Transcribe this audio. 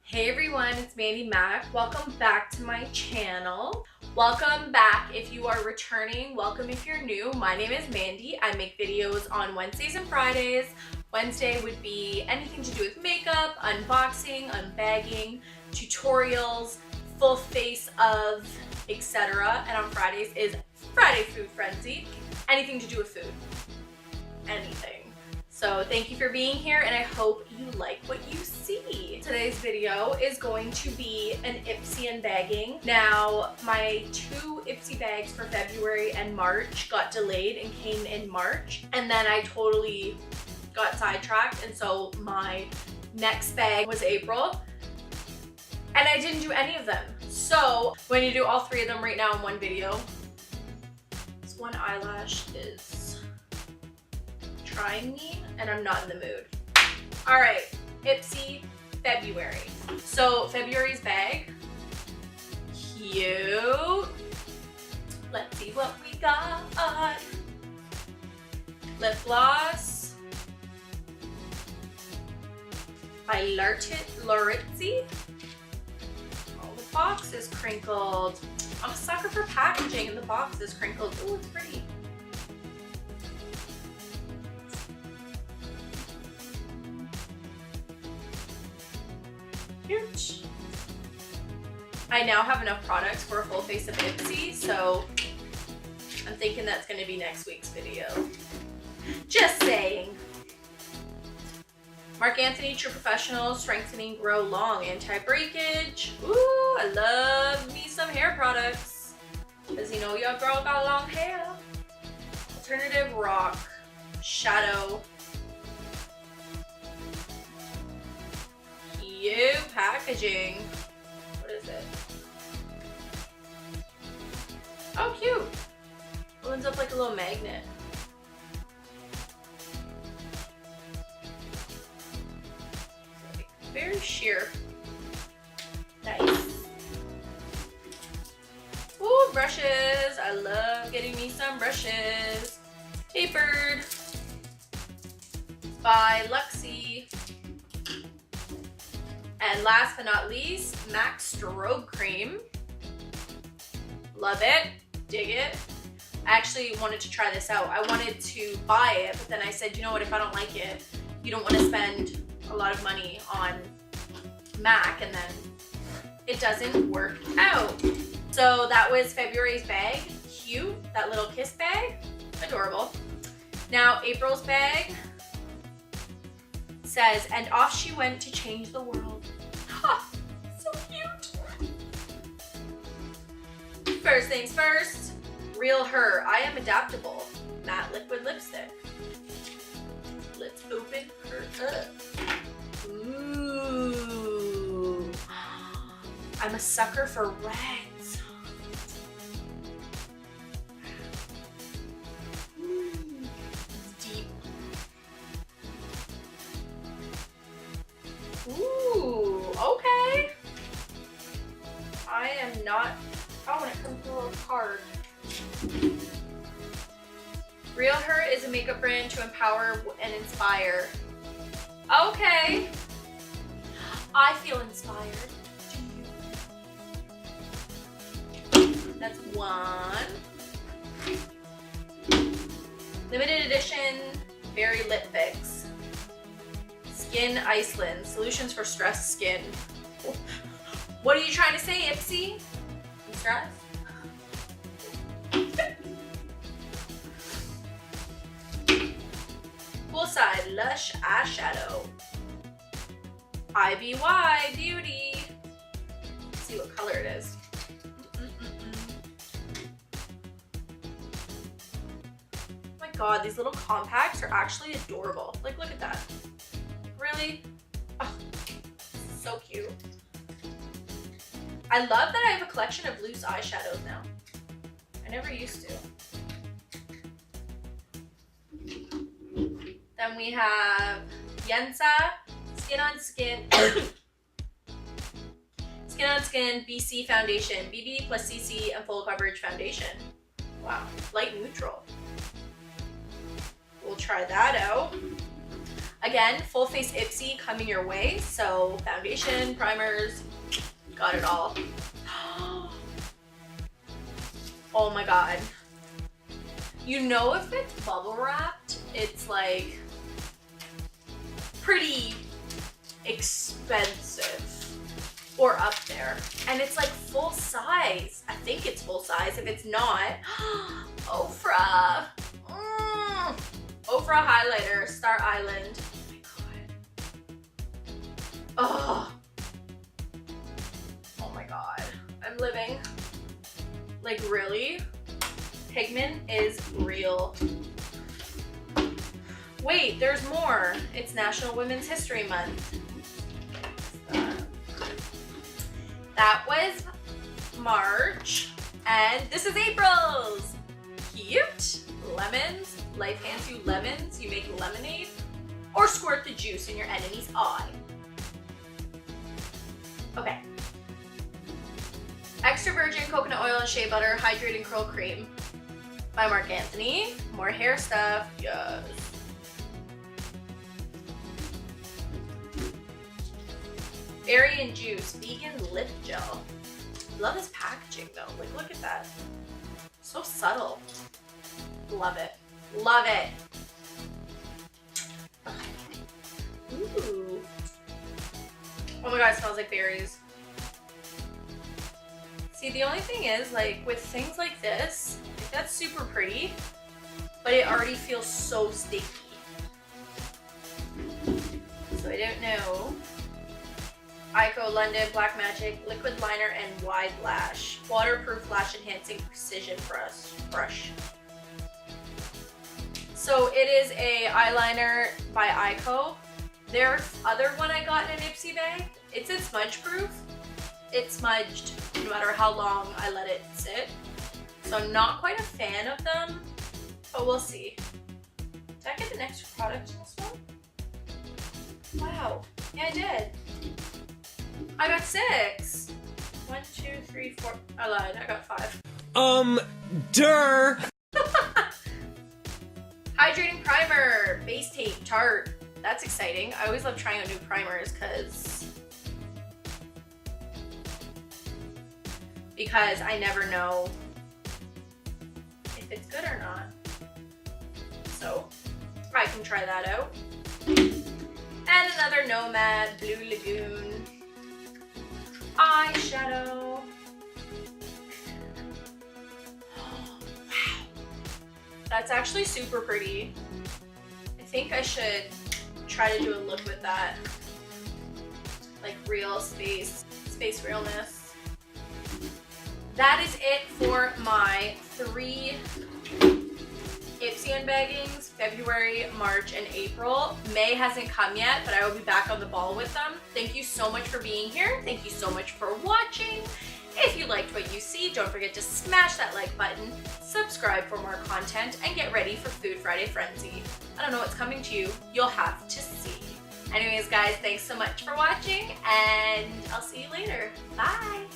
Hey everyone, it's Mandy Mac. Welcome back to my channel. Welcome back if you are returning. Welcome if you're new. My name is Mandy. I make videos on Wednesdays and Fridays. Wednesday would be anything to do with makeup, unboxing, unbagging, tutorials, full face of, etc. And on Fridays is Friday Food Frenzy. Anything to do with food. Anything. So thank you for being here and I hope you like what you see. Today's video is going to be an Ipsy Unbagging. Now, my 2 Ipsy bags for February and March got delayed and came in March. And then I totally got sidetracked, and so my next bag was April. And I didn't do any of them. So I'm going to do all 3 of them right now in one video. This one eyelash is trying me and I'm not in the mood. All right, Ipsy February. So February's bag, cute. Let's see what we got. Lip gloss by Laritzi. Oh, the box is crinkled. I'm a sucker for packaging and the box is crinkled. Oh, it's pretty. Cute. I now have enough products for a full face of Ipsy, so I'm thinking that's going to be next week's video. Just saying. Mark Anthony True Professional Strengthening Grow Long Anti-Breakage. Ooh, I love me some hair products. Because you know your girl got long hair. Alternative Rock Shadow. Cute packaging. What is it? Oh, cute. Opens up like a little magnet. Very sheer. Nice. Ooh, brushes. I love getting me some brushes. Tapered by Luxie. And last but not least, MAC Strobe Cream. Love it. Dig it. I actually wanted to try this out. I wanted to buy it, but then I said, you know what, if I don't like it, you don't want to spend a lot of money on MAC and then it doesn't work out. So that was February's bag. Cute. That little kiss bag. Adorable. Now April's bag says, and off she went to change the world. Ha! So cute. First things first, Real Her. I Am Adaptable. Matte liquid lipstick. Let's open her up. Ooh. I'm a sucker for reds. Deep. Ooh, okay. I am not, oh, when it comes to a little card. Real Her is a makeup brand to empower and inspire. Okay. I feel inspired. Do you? That's one. Limited edition Berry Lip Fix. Skin Iceland. Solutions for stressed skin. What are you trying to say, Ipsy? You stressed? Poolside Lush Eyeshadow. IBY Beauty. Let's see what color it is. Oh my god, these little compacts are actually adorable. Like, look at that. Really? Oh, so cute. I love that I have a collection of loose eyeshadows now. I never used to. Then we have Yensa Skin on Skin Skin on Skin BC Foundation, BB plus CC and full coverage foundation. Wow, light neutral. We'll try that out. Again, full face Ipsy coming your way. So foundation, primers, got it all. Oh my god. You know, if it's bubble wrapped, it's like pretty expensive or up there. And it's like full size. I think it's full size. If it's not, Ofra. Ofra highlighter, Star Island. Oh my god. I'm living. Like, really? Pigment is real. Wait, there's more. It's National Women's History Month. That was March. And this is April's. Cute. Lemons. Life hands you lemons. You make lemonade. Or squirt the juice in your enemy's eye. Okay. Extra virgin coconut oil and shea butter hydrating curl cream by Mark Anthony. More hair stuff. Yes. Berry and juice vegan lip gel. Love this packaging though. Like, look at that. So subtle. Love it. Love it. Ooh. Oh my god, it smells like berries. See, the only thing is, like, with things like this, like, that's super pretty, but it already feels so sticky. So I don't know. Ico London Black Magic Liquid Liner and Wide Lash. Waterproof Lash Enhancing Precision Brush. So it is a eyeliner by Ico. Their other one I got in an Ipsy bag, it's a smudge proof. It smudged no matter how long I let it sit. So I'm not quite a fan of them, but we'll see. Did I get an extra product in this one? Wow, yeah, I did. I got 6. 1, 2, 3, 4. I lied, I got 5. Hydrating primer, base tape, Tarte. That's exciting. I always love trying out new primers because I never know if it's good or not. So I can try that out. And another Nomad Blue Lagoon eyeshadow. Wow. That's actually super pretty. I think I should try to do a look with that. Like real space realness. That is it for my 3 Ipsy Unbaggings, February, March, and April. May hasn't come yet, but I will be back on the ball with them. Thank you so much for being here. Thank you so much for watching. If you liked what you see, don't forget to smash that like button, subscribe for more content, and get ready for Food Friday Frenzy. I don't know what's coming to you. You'll have to see. Anyways, guys, thanks so much for watching, and I'll see you later. Bye!